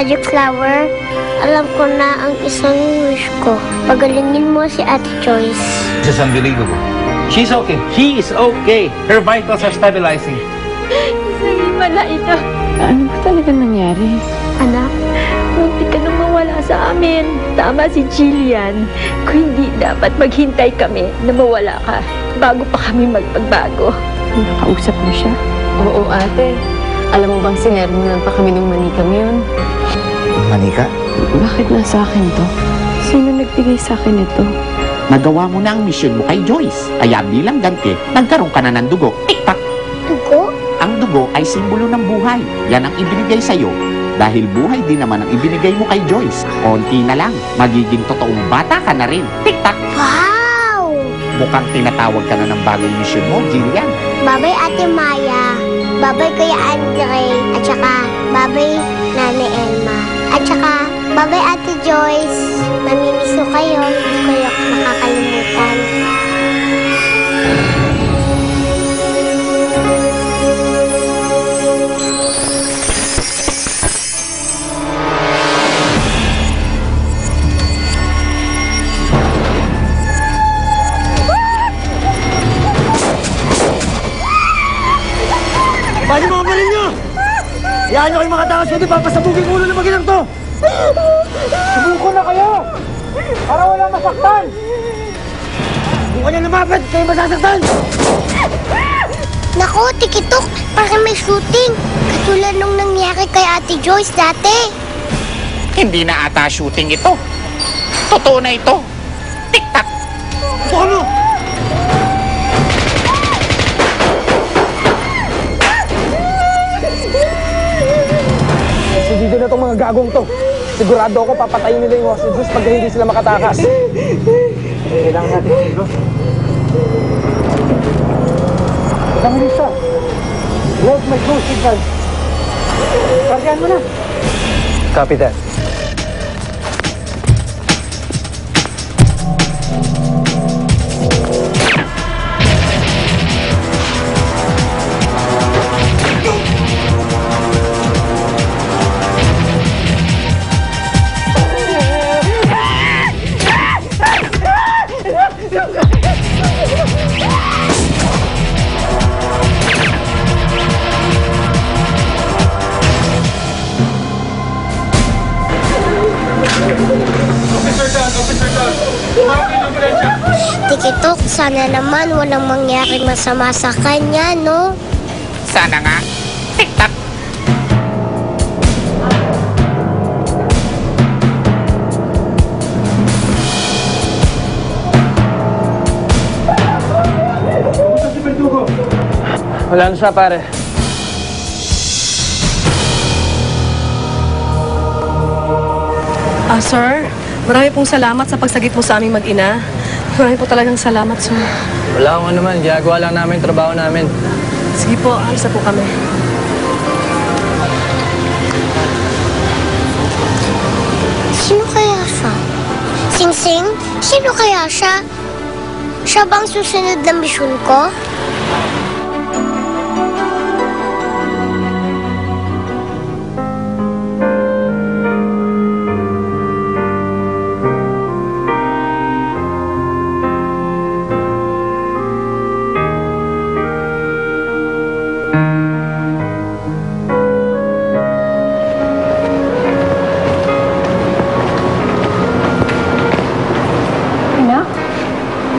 Magic flower, alam ko na ang isang wish ko. Pagalingin mo si Ate Joyce. This is unbelievable. She's okay. She is okay. Her vitals are stabilizing. Sabi pala ito. Ano ba talaga nangyari? Anak, Munti ka nang mawala sa amin. Tama si Jillian. Kung hindi, dapat maghintay kami na mawala ka bago pa kami magpagbago. Nakausap mo siya? Oo, ate. Alam mo bang sinermonan pa kami nung manikam yun? Manika, Bakit nasa akin to? Sino nagbigay sa akin ito? nagawa mo na ang misyon mo kay Joyce. Kaya bilang ganti, nagkaroon ka na ng dugo. Tik-tak! dugo? Ang dugo ay simbolo ng buhay. Yan ang ibinigay sa'yo. Dahil buhay din naman ang ibinigay mo kay Joyce. Konti na lang, magiging totoong bata ka na rin. Tik-tak! Wow! Mukhang tinatawag ka na ng bagong misyon mo, Jillian. Babay Ate Maya, babay Kuya Andre, at saka babay Nani Elma, at saka babay Ate Joyce. Mamimiss ko kayo, hindi ko kayo makakalimutan. Paano mga marin nyo? Hayaan nyo kayong makatakas kundi papasabugin ulo ng maginang to! Subuko na kayo! Para wala masaktan! Subukan nyo lumapit, kayo masasaktan! Naku, tikitok, parang may shooting. Katulad nung nangyari kay Ate Joyce dati. Hindi na ata shooting ito. Totoo na ito. Tik-tak! Subukan mo! Dito na itong mga gagong to. Sigurado ako papatayin nila yung hostages pag hindi sila makatakas. Kailangan natin dito. Kami Lisa. Love my go signal. Karyan mo na. Copy that. Tikitok, sana naman walang mangyaring masama sa kanya, no? Sana nga. Tik-tak! Wala na siya, pare. Sir, marami pong salamat sa pagsagip mo sa aming mag-ina. Marami po talagang salamat, sir. Wala akong naman. Ginagawa lang namin yung trabaho namin. Sige po, alis na po kami. Sino kaya siya? Sing-Sing? Sino kaya siya? Siya bang susunod na misyon ko?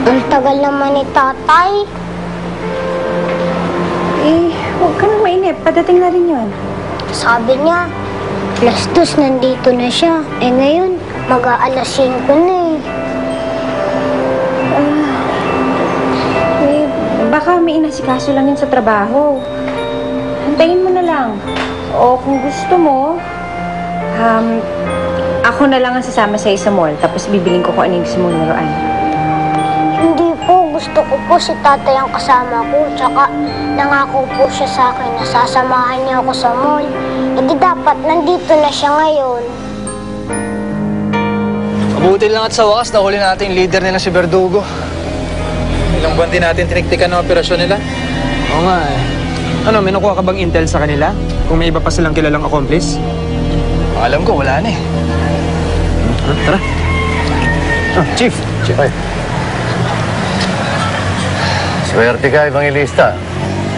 Ang tagal naman ni Tatay. Huwag ka nang mainip. Padating na rin yun. Sabi niya, alas 2 nandito na siya. Ngayon, mag-aalas 5 na Baka may inasikaso lang yun sa trabaho. Hantayin mo na lang. O kung gusto mo, ako na lang ang sasama sa'yo sa mall. Tapos bibiling ko kung ano yung gusto mong laruan. Hindi po, gusto ko po si Tatay ang kasama ko. Tsaka nangako po siya sa akin na sasamahan niya ako sa mall. Di dapat nandito na siya ngayon. Mabuti lang at sa wakas, nahuli natin yung leader nila si Verdugo. Ilang buwan din natin tiniktikan ang operasyon nila. Oo nga eh. Ano, may nakuha ka bang intel sa kanila? Kung may iba pa silang kilalang accomplice? Alam ko, wala na eh. Tara. Chief. Ay. Swerte ka, Evangelista.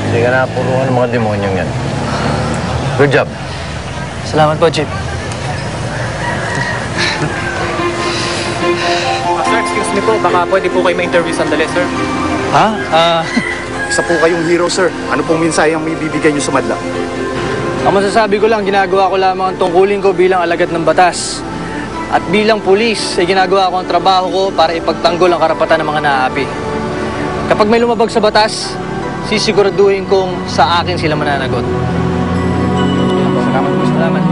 Hindi ka napuruhan ng mga demonyong yan. Good job. Salamat po, Chief. Sir, excuse me po. Baka pwede po kayo ma-interview sandali, sir. Ha? Isa po kayong hero, sir. Ano pong mensahe ang may bibigay niyo sa madla? Ang masasabi ko lang, ginagawa ko lamang ang tungkulin ko bilang alagad ng batas. At bilang pulis, ay ginagawa ko ang trabaho ko para ipagtanggol ang karapatan ng mga naaapi. Kapag may lumabag sa batas, sisiguraduhin kong sa akin sila mananagot. Salamat po, salamat.